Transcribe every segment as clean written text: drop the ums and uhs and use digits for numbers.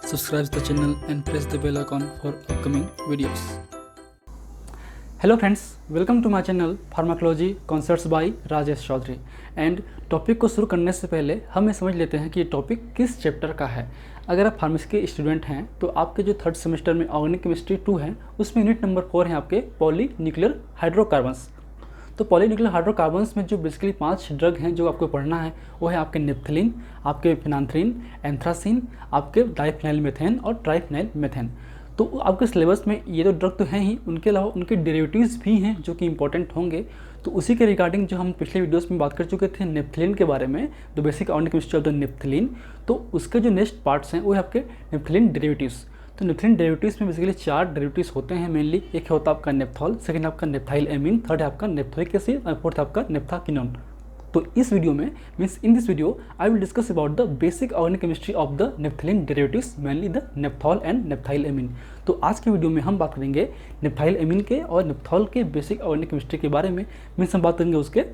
subscribe the channel and press the bell icon for upcoming videos. Hello friends, welcome to my channel pharmacology concepts by Rajesh Chaudhary. And topic को शुरू करने से पहले हम ये समझ लेते हैं कि ये टॉपिक किस चैप्टर का है। अगर आप फार्मेसी के स्टूडेंट हैं तो आपके जो थर्ड सेमेस्टर में ऑर्गेनिक केमिस्ट्री 2 है उसमें यूनिट नंबर 4 है आपके पॉलीन्यूक्लियर हाइड्रोकार्बन्स। तो पॉलीन्यूक्लियर हाइड्रोकार्बन्स में जो बेसिकली 5 ड्रग हैं जो आपको पढ़ना है वो है आपके नेप्थलीन, आपके फिनांथ्रीन, एंथ्रासीन, आपके डाइफिनाइल मेथेन और ट्राइफिनाइल मेथेन। तो आपके सिलेबस में ये तो ड्रग तो हैं ही, उनके अलावा उनके डेरिवेटिव्स भी हैं जो कि इंपॉर्टेंट होंगे। तो उसी के रिगार्डिंग जो हम पिछले वीडियोस में बात कर चुके थे नेप्थलीन के बारे में, the basic organic chemistry of the naphthalene, तो उसके जो नेक्स्ट पार्ट्स हैं वो है आपके नेप्थलीन डेरिवेटिव्स। तो नेप्थलीन डेरिवेटिव्स में बेसिकली 4 डेरिवेटिव्स होते हैं मेनली। एक होता है आपका नेप्थॉल, सेकंड आपका नेप्थाइल एमीन, थर्ड है आपका नेप्थोइक एसिड और फोर्थ आपका नेप्थाकिनोन। तो इस वीडियो में means in this video I will discuss about the basic organic chemistry of the naphthalene derivatives, mainly the naphthol and naphthyl amine. तो आज के वीडियो में हम बात करेंगे नेप्थाइल एमीन के और नेप्थॉल के बेसिक ऑर्गेनिक केमिस्ट्री के बारे में। मीन्स हम बात करेंगे उसके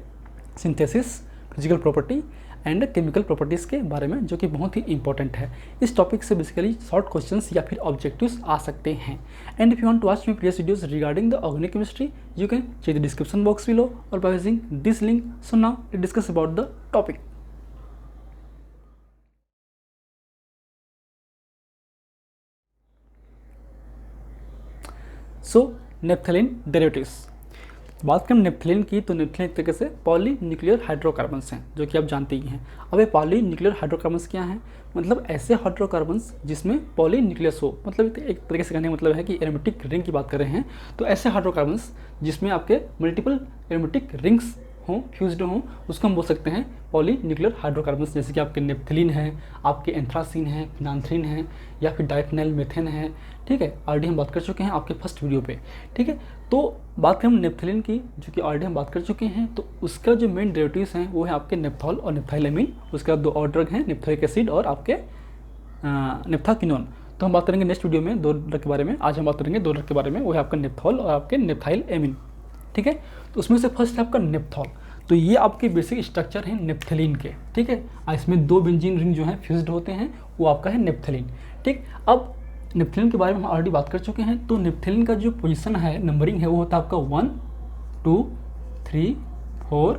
synthesis, physical property and chemical properties के बारे में, जो कि बहुत ही इंपॉर्टेंट है। इस टॉपिक से बेसिकली शॉर्ट क्वेश्चंस या फिर ऑब्जेक्टिव्स आ सकते हैं। And if you want to watch my previous videos regarding the organic chemistry you can check the description box below और by using this link. So now let's discuss about the topic. So naphthalene derivatives, बात करें naphthalene की तो naphthalene एक तरीके से polynuclear hydrocarbons हैं जो कि आप जानते ही हैं। अब ये पॉलीन्यूक्लियर हाइड्रोकार्बन्स क्या हैं? मतलब ऐसे हाइड्रोकार्बन्स जिसमें पॉलीन्यूक्लियस हो, मतलब एक तरीके से कहने का मतलब है कि एरोमेटिक रिंग की बात कर रहे हैं। तो ऐसे हाइड्रोकार्बन्स जिसमें आपके मल्टीपल एरोमेटिक रिंग्स हों, फ्यूज्ड हों, उसको हम बोल सकते हैं पॉलीन्यूक्लियर हाइड्रोकार्बन्स। जैसे कि आपके नेप्थलीन है, आपके एंथ्रासीन है, फिनांथ्रीन है या फिर डाइफिनाइल मेथेन है। ठीक है, ऑलरेडी हम बात कर चुके हैं आपके फर्स्ट वीडियो पे। ठीक है, तो बात करें हम नेप्थलीन की, जो कि ऑलरेडी हम बात कर चुके हैं, तो उसका जो मेन डेरिवेटिव्स हैं वो है आपके नेप्थॉल और नेप्थाइल एमीन। उसके बाद 2 और ड्रग हैं, नेप्थोइक एसिड और आपके नेप्थाकिनोन। तो हम बात करेंगे नेक्स्ट वीडियो में 2 ड्रग के बारे में। आज हम बात करेंगे 2 ड्रग के बारे में, वो है आपका नेप्थॉल और आपके नेप्थाइल एमीन। ठीक है, तो उसमें से फर्स्ट है आपका नेप्थॉल। तो ये आपके बेसिक स्ट्रक्चर हैं नेप्थलीन के। ठीक है, इसमें 2 बेंजीन रिंग जो हैं फ्यूज्ड होते हैं, वो आपका है नेप्थलीन। ठीक, अब नेप्थलीन के बारे में हम ऑलरेडी बात कर चुके हैं। तो नेप्थलीन का जो पोजीशन है, नंबरिंग है, वो होता है आपका 1 2 3 4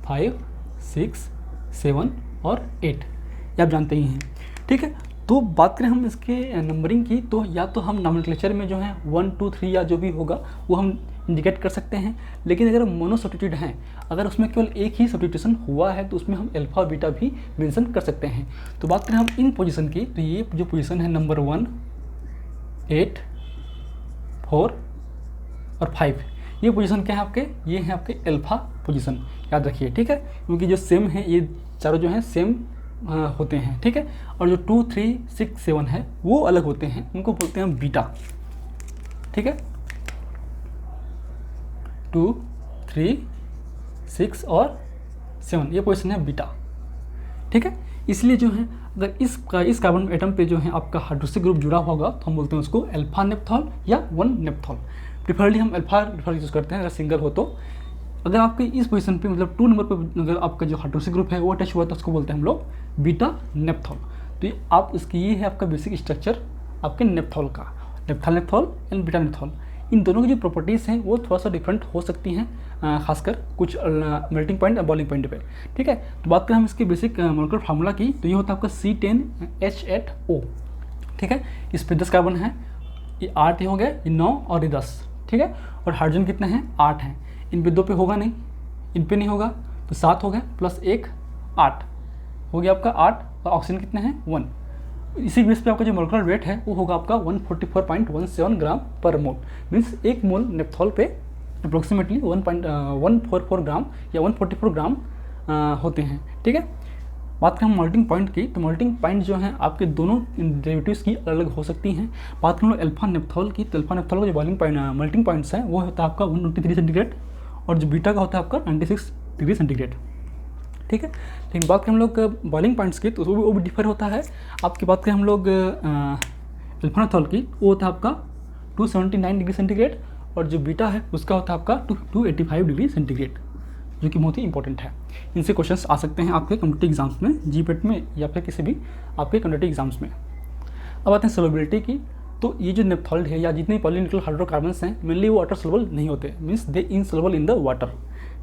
5 6 7 और 8, ये आप जानते ही हैं। ठीक है, तो बात करें हम इसके नंबरिंग की, तो या तो हम नॉमेनक्लेचर में जो है 1 2 3 या जो भी होगा वो हम इंडिकेट कर सकते हैं। लेकिन अगर मोनो सब्स्टिट्यूट हैं, अगर उसमें केवल एक ही सब्स्टिट्यूशन हुआ है तो उसमें हम अल्फा और बीटा भी मेंशन कर सकते हैं। तो बात करें हम इन पोजीशन की, तो ये जो पोजीशन है नंबर 1 8 4 और 5, ये पोजीशन क्या है आपके? ये है आपके अल्फा पोजीशन, याद रखिए। ठीक है, क्योंकि जो सेम है ये चारों जो हैं सेम होते हैं। ठीक है, और जो 2 3 6 7 है वो अलग होते हैं, उनको बोलते हैं बीटा। ठीक है, 2 3 6 और 7 ये पोजीशन है बीटा। ठीक है, इसलिए जो है अगर इस कार्बन एटम पे जो है आपका हाइड्रोक्सी ग्रुप जुड़ा होगा तो हम बोलते हैं उसको अल्फा नेप्थॉल या 1 नेप्थॉल। प्रिफरली हम अल्फा यूज़ करते हैं अगर सिंगल हो तो। अगर आपके इस पोजीशन पे मतलब 2 नंबर पर अगर आपका जो हाइड्रोक्सी ग्रुप है वो अटैच हुआ तो उसको बोलते हैं हम लोग बीटा नेप्थॉल। तो ये आप इसकी ये है आपका बेसिक स्ट्रक्चर आपके नेप्थॉल का, नेप्थॉल एंड बीटा नेप्थॉल। इन दोनों की जो प्रॉपर्टीज़ हैं वो थोड़ा सा डिफरेंट हो सकती हैं, खासकर कुछ मेल्टिंग पॉइंट और बॉइलिंग पॉइंट पे। ठीक है, तो बात करें हम इसके बेसिक मॉलिक्यूलर फार्मूला की, तो ये होता है आपका C10H8O। ठीक है, इस पे 10 कार्बन है, ये 8 हो गए, ये 9 और ये 10। ठीक है, और हाइड्रोजन कितने हैं? 8 हैं। इन पे 2 पे होगा नहीं, इन पे नहीं होगा, तो 7 हो गए प्लस 1 8 हो गया आपका 8। और ऑक्सीजन कितने हैं? 1। इसी बेस पे आपका जो मोलिकुलर वेट है वो होगा आपका 144.17 ग्राम पर मोल। मीन्स 1 मोल नेप्थॉल पे अप्रोक्सीमेटली 1.144 ग्राम या 144 ग्राम होते हैं। ठीक है, बात करें हम मेल्टिंग पॉइंट की, तो मेल्टिंग पॉइंट जो है आपके दोनों डेरिवेटिव्स की अलग अलग हो सकती हैं। बात करें अल्फा नेप्थॉल की, तो अल्फा नेप्थॉल का जो बॉइलिंग पॉइंट मेल्टिंग पॉइंट्स हैं वो होता है आपका 123 सेंटीग्रेड और जो बीटा का होता है आपका 96 डिग्री सेंटीग्रेड। ठीक है, लेकिन बात करें हम लोग बॉइलिंग पॉइंट्स की, तो वो भी डिफर होता है। आपकी बात करें हम लोग अल्फा नेप्थॉल की, वो होता है आपका 279 डिग्री सेंटीग्रेड और जो बीटा है उसका होता है आपका 285 डिग्री सेंटीग्रेड, जो कि बहुत ही इंपॉर्टेंट है। इनसे क्वेश्चंस आ सकते हैं आपके कम्पिटिटिव एग्जाम्स में, जीपेट में या फिर किसी भी आपके कम्पिटिटिव एग्जाम्स में। अब आते हैं सोलबिलिटी की। तो ये जो नेप्थॉल है या जितने पॉलीन्यूक्लियर हाइड्रोकार्बन्स हैं मेनली वो वाटर सोलबल नहीं होते, means they इनसोलबल in the water.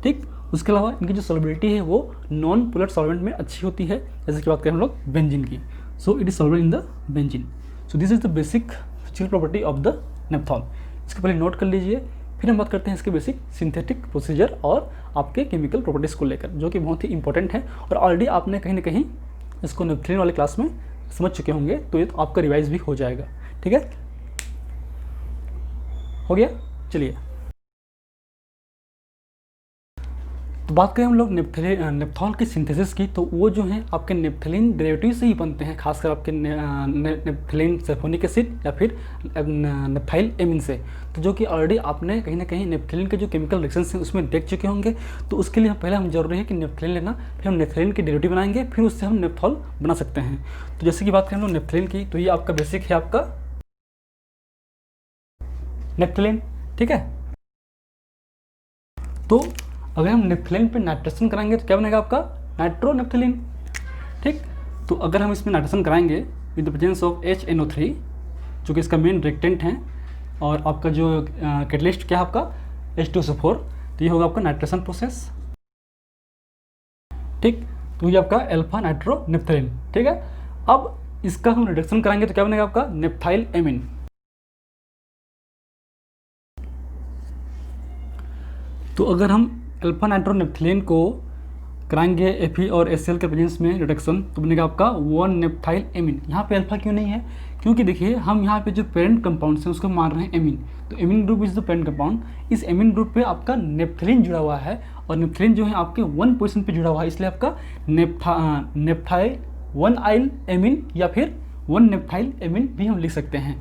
ठीक, उसके अलावा इनकी जो सोलबिलिटी है वो नॉन पोलर सॉल्वेंट में अच्छी होती है, जैसे कि बात करें हम लोग बेंजीन की। So it is soluble in the benzene. So this is the basic physical property of the naphthol. इसको पहले नोट कर लीजिए, फिर हम बात करते हैं इसके बेसिक सिंथेटिक प्रोसीजर और आपके केमिकल प्रॉपर्टीज़ को लेकर, जो कि बहुत ही इंपॉर्टेंट है और ऑलरेडी आपने कहीं ना कहीं इसको नेप्थलीन वाले क्लास में समझ चुके होंगे, तो ये तो आपका रिवाइज भी हो जाएगा। ठीक है, हो गया। चलिए तो बात करें हम लोग नेप्थॉल की सिंथेसिस की, तो वो जो है आपके नेप्थलीन डेरिवेटिव से ही बनते हैं, खासकर आपके नेप्थलीन सल्फोनिक एसिड या फिर नेप्थाइल एमिन से। तो जो कि ऑलरेडी आपने कहीं ना कहीं नेप्थलीन के जो केमिकल रिएक्शंस हैं उसमें देख चुके होंगे। तो उसके लिए पहले हम जरूरी है कि नेप्थलीन लेना, फिर हम नेप्थलीन की डेरिवेटिव बनाएंगे, फिर उससे हम नेप्थॉल बना सकते हैं। तो जैसे कि बात करें हम लोग नेप्थलीन की, तो ये आपका बेसिक है आपका नेप्थलीन। ठीक है, तो अगर हम नेप्थलीन पे नाइट्रेशन कराएंगे तो क्या बनेगा आपका नाइट्रोनेप्थलीन। ठीक, तो अगर हम इसमें नाइट्रेशन कराएंगे with the presence of HNO3 जो कि इसका मेन रिएक्टेंट है, और आपका जो कैटलिस्ट क्या है आपका H2SO4, तो ये होगा आपका नाइट्रेशन प्रोसेस। ठीक, तो ये आपका अल्फा नाइट्रोनेप्थलीन। ठीक है, अब इसका हम रिडक्शन कराएंगे तो क्या बनेगा आपका नेप्थाइल एमिन। तो अगर हम अल्फा नाइट्रोनेप्थलीन को कराएंगे Fe और HCl के प्रेजेंस में रिडक्शन, तो बनेगा आपका 1 नेप्थाइल एमिन। यहाँ पे अल्फा क्यों नहीं है, क्योंकि देखिए हम यहाँ पे जो पेरेंट कंपाउंड्स हैं उसको मान रहे हैं एमिन, तो amine group is the parent compound. इस एमिन ग्रुप पे आपका नेप्थलीन जुड़ा हुआ है, और नेप्थलीन जो है आपके 1 पोजीशन पे जुड़ा हुआ है, इसलिए आपका नेप्थाइल 1 आइल एमिन या फिर 1 नेप्थाइल एमिन भी हम लिख सकते हैं।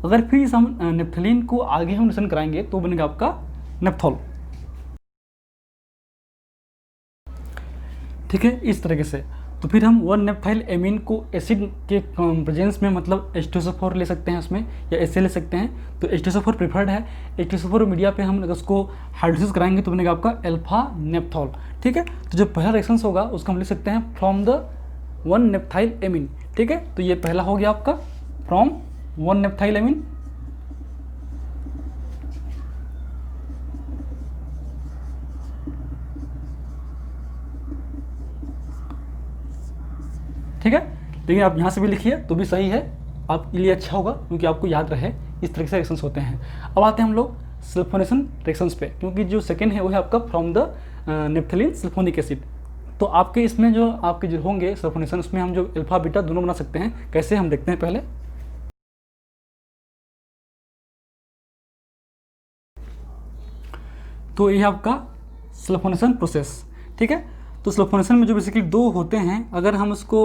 अगर फिर इस हम नेप्थलीन को आगे हम रिडक्शन कराएंगे तो बनेगा आपका नेप्थॉल। ठीक है, इस तरीके से। तो फिर हम 1 नेप्थाइल एमिन को एसिड के प्रेजेंस में मतलब H2SO4 ले सकते हैं उसमें, या HCl ले सकते हैं। तो H2SO4 प्रिफर्ड है। H2SO4 मीडिया पे हम अगर उसको हाइड्रोलिसिस कराएंगे तो बनेगा आपका अल्फा नेप्थॉल। ठीक है, तो जो पहला रिएक्शन होगा उसको हम लिख सकते हैं फ्रॉम द 1 नेप्थाइल एमिन। ठीक है, तो ये पहला हो गया आपका फ्रॉम 1 नेप्थाइल एमिन। ठीक है, लेकिन आप यहाँ से भी लिखिए तो भी सही है, आपके लिए अच्छा होगा क्योंकि आपको याद रहे इस तरह से रिएक्शंस होते हैं। अब आते हैं हम लोग सल्फोनेशन रिएक्शंस पे, क्योंकि जो सेकंड है वो है आपका from the naphthalene sulphonic acid. तो आपके इसमें जो आपके जो होंगे सल्फोनेशन, उसमें हम जो अल्फा बीटा दोनों बना सकते हैं। कैसे, हम देखते हैं पहले। तो ये आपका सल्फोनेशन प्रोसेस। ठीक है, तो सल्फोनेशन में जो बेसिकली 2 होते हैं, अगर हम उसको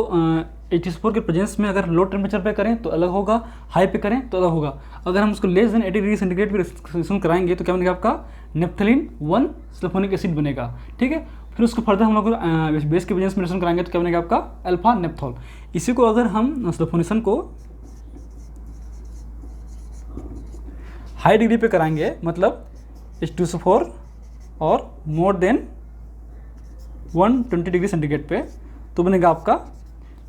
H2SO4 के प्रेजेंस में अगर लो टेम्परेचर पे करें तो अलग होगा, हाई पे करें तो अलग होगा। अगर हम उसको लेस देन 80 डिग्री सेंटीग्रेड पे रिएक्शन कराएंगे तो क्या बनेगा आपका नेप्थलीन 1 सल्फोनिक एसिड बनेगा। ठीक है, फिर उसको फर्दर हम लोग बेस के प्रेजेंस में रिएक्शन कराएंगे तो क्या बनेगा आपका अल्फा नेप्थॉल। इसी को अगर हम सल्फोनेशन को हाई डिग्री पे कराएंगे, मतलब H2SO4 और मोर देन 120 डिग्री सेंटीग्रेड पे, तो बनेगा आपका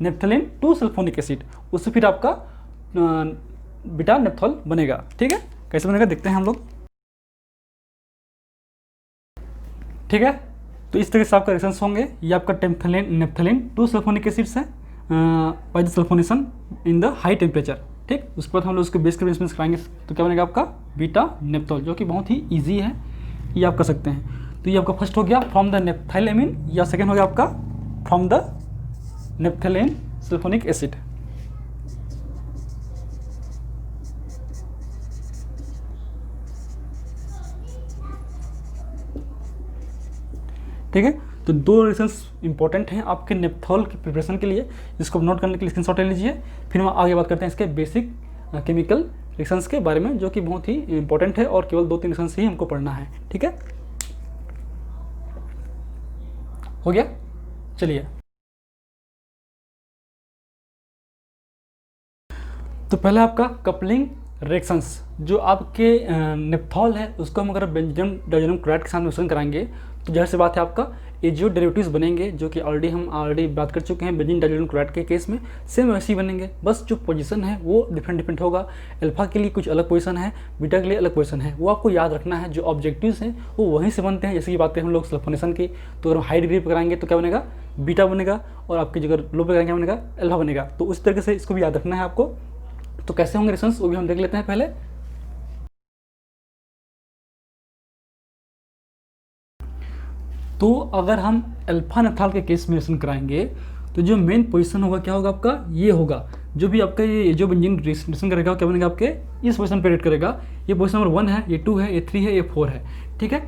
नेप्थलीन 2 सल्फोनिक एसिड। उससे फिर आपका बीटा नेप्थॉल बनेगा। ठीक है, कैसे बनेगा देखते हैं हम लोग। ठीक है, तो इस तरह से आपका रिएक्शंस होंगे। ये आपका नेप्थलीन 2 सल्फोनिक एसिड्स है by the sulphonation in the high temperature. ठीक, उसके बाद हम लोग उसको बेस के रिएक्शंस कराएंगे तो क्या बनेगा आपका बीटा नेप्थॉल, जो कि बहुत ही ईजी है, ये आप कर सकते हैं। तो ये आपका फर्स्ट हो गया फ्रॉम द नेप्थाइल एमिन, या सेकेंड हो गया आपका from the naphthalene sulphonic acid. ठीक है, तो 2 रिएक्शंस इंपॉर्टेंट हैं आपके नेप्थॉल की प्रिपरेशन के लिए, जिसको नोट करने के लिए स्क्रीनशॉट ले लीजिए। फिर हम आगे बात करते हैं इसके बेसिक केमिकल रिएक्शंस के बारे में, जो कि बहुत ही इंपॉर्टेंट है और केवल 2-3 रिएक्शंस ही हमको पढ़ना है। ठीक है, हो गया। चलिए, तो पहले आपका कपलिंग रिएक्शंस, जो आपके नेप्थॉल है उसको हम अगर बेंजीनियम डाइज़ोनियम क्लोराइड के साथ मिश्रण कराएंगे तो जाहिर सी बात है आपका ये जो डेरिवेटिव्स बनेंगे जो कि ऑलरेडी बात कर चुके हैं बेंजीन डाइज़ोनियम क्लोराइड के केस में, सेम वैसे ही बनेंगे, बस जो पोजीशन है वो डिफरेंट होगा। अल्फा के लिए कुछ अलग पोजीशन है, बीटा के लिए अलग पोजीशन है, वो आपको याद रखना है। जो ऑब्जेक्टिव्स हैं वो वहीं से बनते हैं। जैसे कि बात करें हम लोग सल्फोनेशन की, तो अगर हाई डिग्री पर कराएंगे तो क्या बनेगा, बीटा बनेगा, और आपकी जगह लो पे कराएंगे बनेगा अल्फा बनेगा। तो उस तरीके से इसको भी याद रखना है आपको। तो कैसे होंगे रिएक्शंस वो भी हम देख लेते हैं पहले। तो अगर हम अल्फा नथाल के केस में रिएक्शन कराएंगे तो जो मेन पोजीशन होगा क्या होगा आपका, ये होगा। जो भी आपका ये जो बेंजीन रिएक्शन करेगा क्या बनेगा आपके इस पोजीशन पे रेट करेगा। ये पोजीशन नंबर 1 है, ये 2 है, ये 3 है, ये 4 है, ठीक है।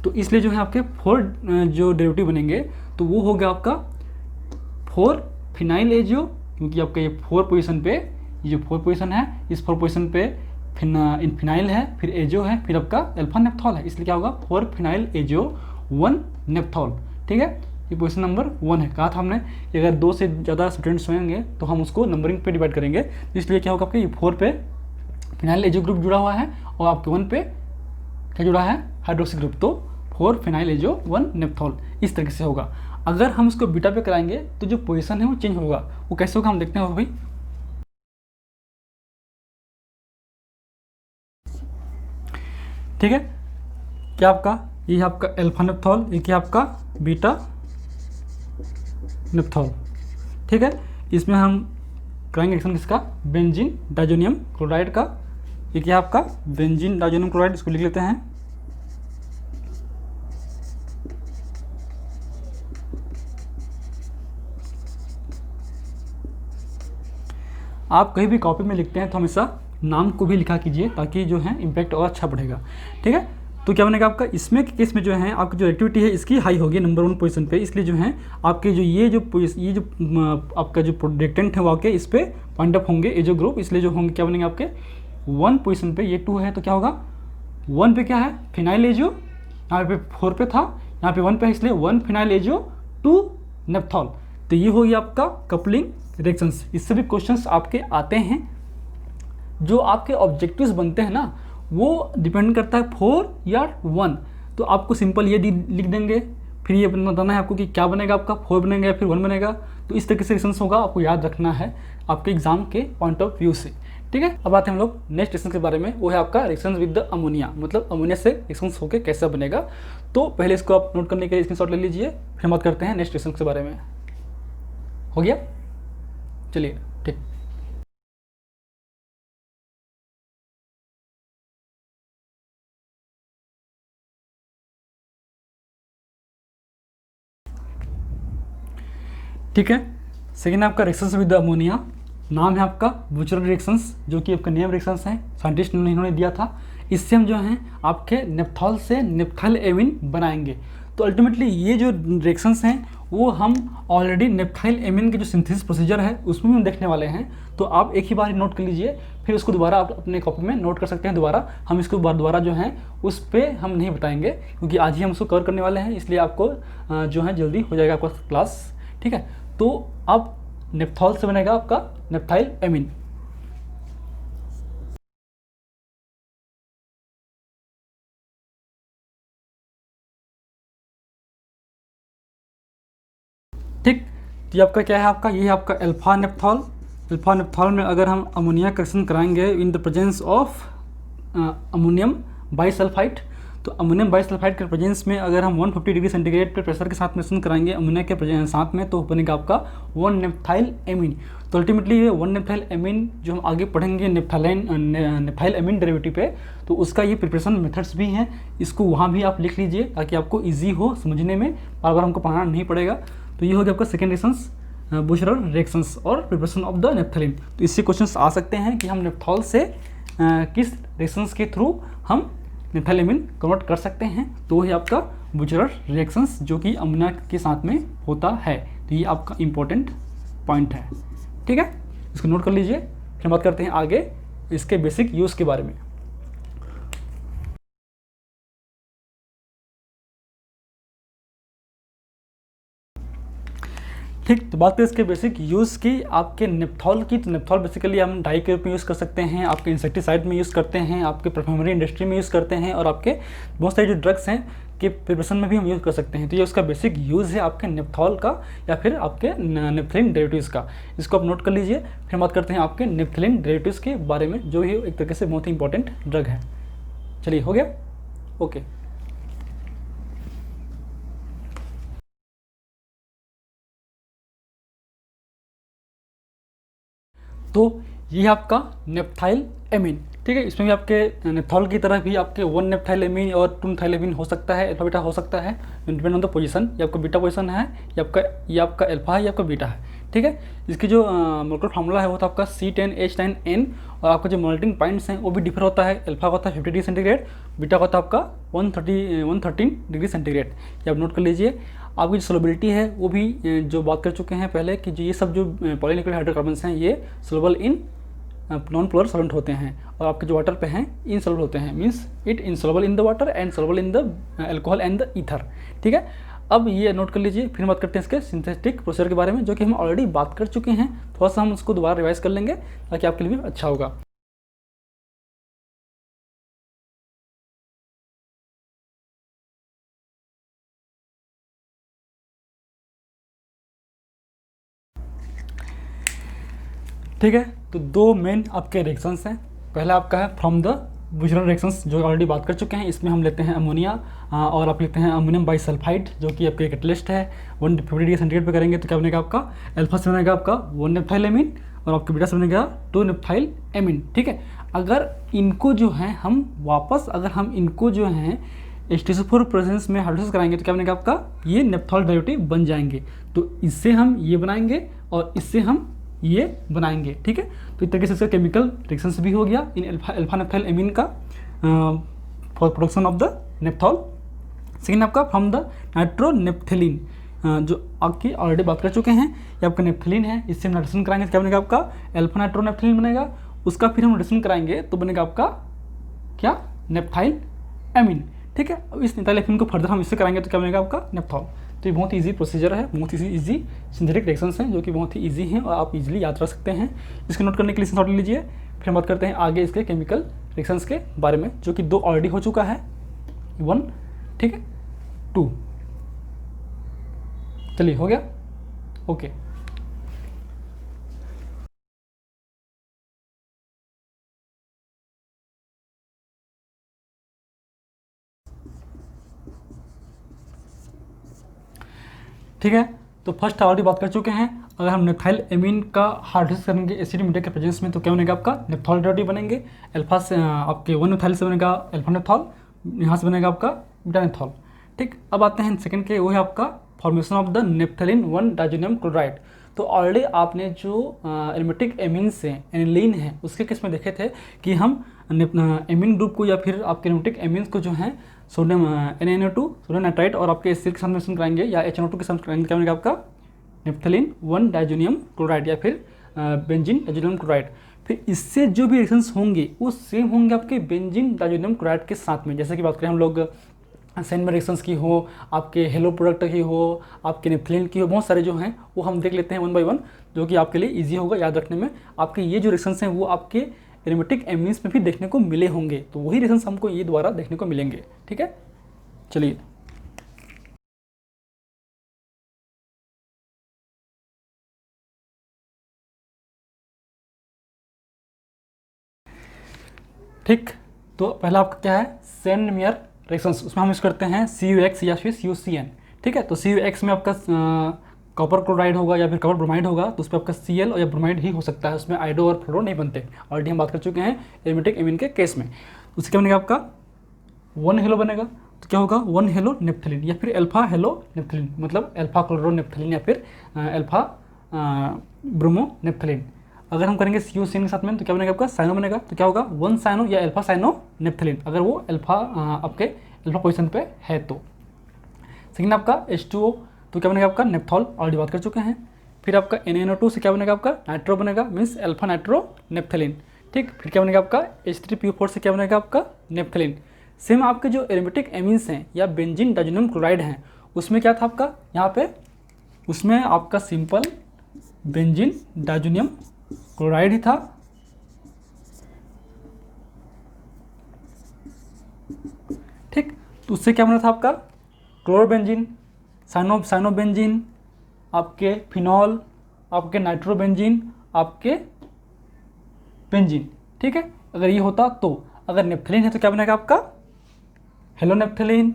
तो इसलिए जो है आपके 4 जो डेरिवेटिव बनेंगे तो वो हो गया आपका 4 फिनाइल एजियो, क्योंकि आपका ये 4 पोजीशन पे, ये जो 4 पोजीशन है इस 4 पोजीशन पे फिनाइल है, फिर एजियो है, फिर आपका अल्फा नेप्थॉल है, इसलिए क्या होगा 4 फिनाइल एजियो 1 नेप्थॉल, ठीक है। ये पोजीशन नंबर 1 है। कहा था हमने कि अगर 2 से ज़्यादा स्टूडेंट्स होंगे तो हम उसको नंबरिंग पे डिवाइड करेंगे। तो इसलिए क्या होगा आपके ये 4 पे फिनाइल एजियो ग्रुप जुड़ा हुआ है और आपके 1 पे क्या जुड़ा है, हाइड्रोक्सी ग्रुप। तो 4 फिनाइल एजियो 1 नेप्थॉल इस तरीके से होगा। अगर हम इसको बीटा पे कराएंगे तो जो पोजीशन है वो चेंज होगा। वो कैसे होगा हम देखते हैं भाई। ठीक है, क्या आपका ये आपका अल्फा नेप्थॉल, ये क्या आपका बीटा नेप्थॉल, ठीक है। इसमें हम कराएंगे रिएक्शन किसका, बेंजीन डाइज़ोनियम क्लोराइड का। ये क्या आपका बेंजीन डाइज़ोनियम क्लोराइड, इसको लिख लेते हैं। आप कहीं भी कॉपी में लिखते हैं तो हमेशा नाम को भी लिखा कीजिए ताकि जो है इम्पैक्ट और अच्छा बढ़ेगा, ठीक है। तो क्या बनेगा आपका इसमें केस में जो है आपकी जो एक्टिविटी है इसकी हाई होगी नंबर 1 पोजीशन पे, इसलिए जो है आपके जो ये जो आपका जो प्रोडक्टेंट है वो आपके इस पे पॉइंट अप होंगे, ये जो ग्रुप, इसलिए जो होंगे क्या बनेंगे आपके 1 पोजीशन पे। ये 2 है तो क्या होगा 1 पे क्या है फिनाइल एजियो, यहाँ पे 4 पे था, यहाँ पे 1 पे है, इसलिए 1 फिनाइल एजियो 2 नेप्थॉल। तो ये होगी आपका कपलिंग रिएक्शंस। इससे भी क्वेश्चंस आपके आते हैं। जो आपके ऑब्जेक्टिव्स बनते हैं ना वो डिपेंड करता है 4 या 1। तो आपको सिंपल ये लिख देंगे, फिर ये बताना है आपको कि क्या बनेगा आपका 4 बनेगा या फिर 1 बनेगा। तो इस तरीके से रिएक्शंस होगा, आपको याद रखना है आपके एग्जाम के पॉइंट ऑफ व्यू से, ठीक है। अब आते हैं हम लोग नेक्स्ट रिएक्शन के बारे में, वो है आपका रिएक्शंस विद द अमोनिया, मतलब अमोनिया से रिएक्शंस होकर कैसा बनेगा। तो पहले इसको आप नोट करने के लिए स्क्रीनशॉट ले लीजिए, फिर बात करते हैं नेक्स्ट रिएक्शन के बारे में। हो गया, चलिए ठीक। ठीक है, सेकेंड आपका रिएक्शंस विद अमोनिया, नाम है आपका बुचर रिएक्शंस, जो कि आपका नेम रिएक्शंस है, साइंटिस्ट ने इन्होंने दिया था। इससे हम जो हैं आपके नेप्थॉल से नेप्थाइल एमीन बनाएंगे। तो अल्टीमेटली ये जो रिएक्शंस हैं वो हम ऑलरेडी नेप्थाइल एमीन के जो सिंथेसिस प्रोसीजर है उसमें हम देखने वाले हैं। तो आप एक ही बार नोट कर लीजिए, फिर उसको दोबारा आप अपने कॉपी में नोट कर सकते हैं दोबारा। हम इसको दोबारा जो है उस पर हम नहीं बताएंगे क्योंकि आज ही हम उसको कवर करने वाले हैं, इसलिए आपको जो है जल्दी हो जाएगा आपका क्लास, ठीक है। तो अब नेप्थॉल से बनेगा आपका नेप्थाइल एमीन। ठीक, तो ये आपका क्या है आपका, ये है आपका अल्फा नेप्थॉल। अल्फा नेप्थॉल में अगर हम अमोनिया का रिएक्शन कराएंगे in the presence of ammonium bisulphide, तो अमोनियम बाइसल्फाइड के प्रेजेंस में अगर हम 150 डिग्री सेंटीग्रेड पे प्रेशर के साथ रिएक्शन कराएंगे अमोनिया के साथ में, तो बनेगा आपका 1 नेप्थाइल एमीन। तो अल्टीमेटली ये 1 नेप्थाइल एमीन जो हम आगे पढ़ेंगे नेप्थाइल एमीन डेरिवेटिव पे, तो उसका ये प्रिपरेशन मेथड्स भी हैं, इसको वहाँ भी आप लिख लीजिए ताकि आपको ईजी हो समझने में, बार बार हमको पढ़ाना नहीं पड़ेगा। तो ये हो गया आपका सेकेंड रिएक्शंस, बुशरर रिएक्शंस और प्रिपरेशन ऑफ द नेप्थलीन। तो इससे क्वेश्चंस आ सकते हैं कि हम नेप्थॉल से किस रिएक्शंस के थ्रू हम नेप्थाइल एमीन कन्वर्ट कर सकते हैं। तो ये आपका बुशरर रिएक्शंस जो कि अमोनिया के साथ में होता है। तो ये आपका इंपॉर्टेंट पॉइंट है, ठीक है, इसको नोट कर लीजिए। फिर बात करते हैं आगे इसके बेसिक यूज़ के बारे में। ठीक, तो बात करें इसके बेसिक यूज़ की आपके नेप्थॉल की। तो नेप्थॉल बेसिकली हम डाई के रूप में यूज़ कर सकते हैं, आपके इंसेक्टिसाइड में यूज़ करते हैं, आपके परफ्यूमरी इंडस्ट्री में यूज़ करते हैं, और आपके बहुत सारे जो ड्रग्स हैं के प्रिपरेशन में भी हम यूज़ कर सकते हैं। तो ये उसका बेसिक यूज़ है आपके नेप्थॉल का या फिर आपके नेप्थलीन डेरिवेटिव्स का। इसको आप नोट कर लीजिए। फिर बात करते हैं आपके नेप्थलीन डेरिवेटिव्स के बारे में, जो ही एक तरीके से बहुत ही इंपॉर्टेंट ड्रग है। चलिए, हो गया, ओके। तो ये आपका नेप्थाइल एमीन, ठीक है। इसमें भी आपके नेप्थॉल की तरह भी आपके 1 नेप्थाइल एमीन और 2 नेप्थाइल एमीन हो सकता है, अल्फा बीटा हो सकता है, डिपेंड ऑन द पोजीशन। ये आपका बीटा पोजीशन है, ये आपका अल्फा है, ये आपका बीटा है, ठीक है। इसकी जो मोलेकुलर फार्मूला है वो तो आपका C10H9N, और आपका जो मोल्टिंग पॉइंट्स हैं वो भी डिफर होता है। अल्फा का होता है 50 डिग्री सेंटीग्रेड, बीटा का होता है आपका 113 डिग्री सेंटीग्रेड। ये आप नोट कर लीजिए। आपकी जो सोलबिलिटी है वो भी जो बात कर चुके हैं पहले कि जो ये सब जो पॉलीन्यूक्लियर हाइड्रोकार्बन्स हैं ये soluble in non polar solvent होते हैं, और आपके जो वाटर पे हैं इनसॉल्युबल होते हैं, means it insoluble in the water and soluble in the alcohol and the ether, ठीक है। अब ये नोट कर लीजिए। फिर बात करते हैं इसके सिंथेटिक प्रोसीजर के बारे में, जो कि हम ऑलरेडी बात कर चुके हैं। थोड़ा सा हम उसको दोबारा रिवाइज कर लेंगे ताकि आपके लिए भी अच्छा होगा। ठीक है, तो 2 मेन आपके रिएक्शंस हैं। पहला आपका है फ्रॉम द बुशरन रिएक्शंस, जो ऑलरेडी बात कर चुके हैं। इसमें हम लेते हैं अमोनिया और आप लेते हैं अमोनियम बाइसल्फाइड, जो कि आपके कैटलिस्ट है। 150 डिग्री सेंटीग्रेड पे करेंगे तो क्या बनेगा आपका, अल्फा से बनेगा आपका 1 नेप्थाइल एमीन, और आपके बीटा से बनेगा 2 नेप्थाइल एमीन, ठीक है। अगर इनको जो है हम वापस इनको जो है H2SO4 प्रेजेंस में हाइड्रोलाइसिस कराएंगे तो क्या बनेगा आपका, ये नेप्थॉल डेरिवेटिव बन जाएंगे। तो इससे हम ये बनाएंगे और इससे हम ये बनाएंगे, ठीक है। तो इस तरीके से इसका केमिकल रिएक्शंस भी हो गया इन अल्फा नेप्थाइल एमीन का for production of the नेप्थॉल। Second आपका फ्रॉम द नाइट्रोनेप्थलीन, जो आपकी ऑलरेडी बात कर चुके हैं। ये आपका नेप्थलीन है, इससे हम रिडक्शन कराएंगे तो क्या बनेगा आपका, अल्फा नाइट्रोनेप्थलीन बनेगा। उसका फिर हम रिडक्शन कराएंगे तो बनेगा आपका क्या, नेप्थाइल एमीन, ठीक है। अब इस नेप्थाइल एमीन को फर्दर हम इससे कराएंगे तो क्या बनेगा आपका, नेप्थॉल। तो ये बहुत ईजी प्रोसीजर है, बहुत ईजी सिंथेटिक रिएक्शंस हैं जो कि बहुत ही ईजी हैं और आप इजीली याद रख सकते हैं। इसको नोट करने के लिए स्क्रीनशॉट ले लीजिए। फिर हम बात करते हैं आगे इसके केमिकल रिएक्शंस के बारे में, जो कि 2 ऑलरेडी हो चुका है, 1, ठीक है, 2। चलिए, हो गया, ओके। ठीक है, तो फर्स्ट ऑलरेडी बात कर चुके हैं। अगर हम नेप्थाइल एमीन का हाइड्रोलाइसिस करेंगे एसिड मीडिया के प्रेजेंस में तो क्या बनेगा आपका, नेप्थॉल डेरिवेटिव बनेंगे। अल्फा से आपके 1 नेप्थाइल से बनेगा अल्फा नेप्थॉल, यहाँ से बनेगा आपका बीटा नेप्थॉल, ठीक। अब आते हैं सेकंड के, वो है आपका formation of the naphthalene 1 diazonium chloride. तो ऑलरेडी आपने जो एरोमेटिक एमीन्स हैं, एनिलीन है, उसके केस में देखे थे कि हम एमीन ग्रुप को या फिर आपके एरोमेटिक एमीन्स को जो है सोडियम NaNO2 सोडियम नाइट्राइट और आपके एसिड के साथ मिश्रण कराएंगे या HNO2 के साथ कराएंगे, क्या बनेगा आपका, नेप्थलीन 1 डाइजोनियम क्लोराइड या फिर बेंजीन डाइजोनियम क्लोराइड। फिर इससे जो भी रिएक्शंस होंगे वो सेम होंगे आपके बेंजीन डाइजोनियम क्लोराइड के साथ में। जैसे कि बात करें हम लोग सेंड रिएक्शंस की हो, आपके हेलो प्रोडक्ट की हो, आपके नेप्थलीन की हो, बहुत सारे जो हैं वो हम देख लेते हैं 1 बाय 1, जो कि आपके लिए ईजी होगा याद रखने में। आपके ये जो रिएक्शंस हैं वो आपके एरोमेटिक एमीन्स में भी देखने को मिले होंगे, तो वही रिएक्शंस हमको ये द्वारा देखने को मिलेंगे, ठीक है। चलिए, ठीक। तो पहला आपका क्या है, सेंड मेयर रिएक्शंस, उसमें हम यूज़ करते हैं CuX या फिर CuCN, ठीक है। तो CuX में आपका कॉपर क्लोराइड होगा या फिर कॉपर ब्रोमाइड होगा, तो उस पर आपका Cl और या ब्रोमाइड ही हो सकता है, उसमें आइडो और फ्लोरो नहीं बनते। ऑलरेडी हम बात कर चुके हैं एरोमेटिक एमीन के केस में। उससे क्या बनेगा आपका 1 हेलो बनेगा, तो क्या होगा 1 हेलो नेप्थलीन या फिर अल्फा हेलो नेप्थलीन, मतलब अल्फा क्लोरो नेप्थलीन या फिर अल्फा ब्रोमो नेप्थलीन। अगर हम करेंगे CuCN के साथ में तो क्या बनेगा आपका, साइनो बनेगा, तो क्या होगा 1 साइनो या अल्फा साइनो नेप्थलीन, अगर वो अल्फा आपके अल्फा पोजीशन पे है तो। सेकेंड आपका H2O, तो क्या बनेगा आपका नेप्थॉल, ऑलरेडी बात कर चुके हैं। फिर आपका NaNO2 से क्या बनेगा आपका, नाइट्रो बनेगा, मीन्स अल्फा नाइट्रो नेप्थलीन, ठीक। फिर क्या बनेगा आपका H3PO4 से क्या बनेगा आपका नेप्थलीन। सेम आपके जो एरोमेटिक एमीन्स हैं या बेंजीन डाइजोनियम क्लोराइड हैं, उसमें क्या था आपका यहाँ पे, उसमें आपका सिंपल बेंजीन डाइजोनियम क्लोराइड ही था, ठीक। तो उससे क्या बना था आपका क्लोरोबेंजीन, साइनोबेंजीन, आपके फिनॉल, आपके नाइट्रोबेंजीन, आपके बेंजीन। ठीक है, अगर ये होता तो। अगर नेप्थलीन है तो क्या बनेगा आपका हेलोनेप्थलीन,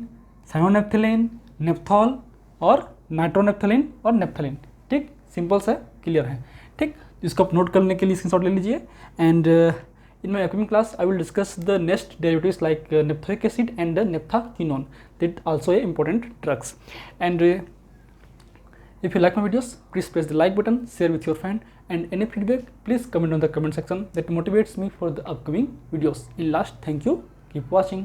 साइनोनेप्थलीन, नेप्थॉल और नाइट्रोनेप्थलीन और नेप्थलीन। ठीक, सिंपल सा क्लियर है। ठीक, इसको आप नोट करने के लिए स्क्रीनशॉट ले लीजिए। And in my upcoming class I will discuss the next derivatives like naphthoic acid and naphthoquinone, that also a important drugs. And if you like my videos, please press the like button, share with your friend, and any feedback please comment on the comment section. That motivates me for the upcoming videos. In last, thank you, keep watching.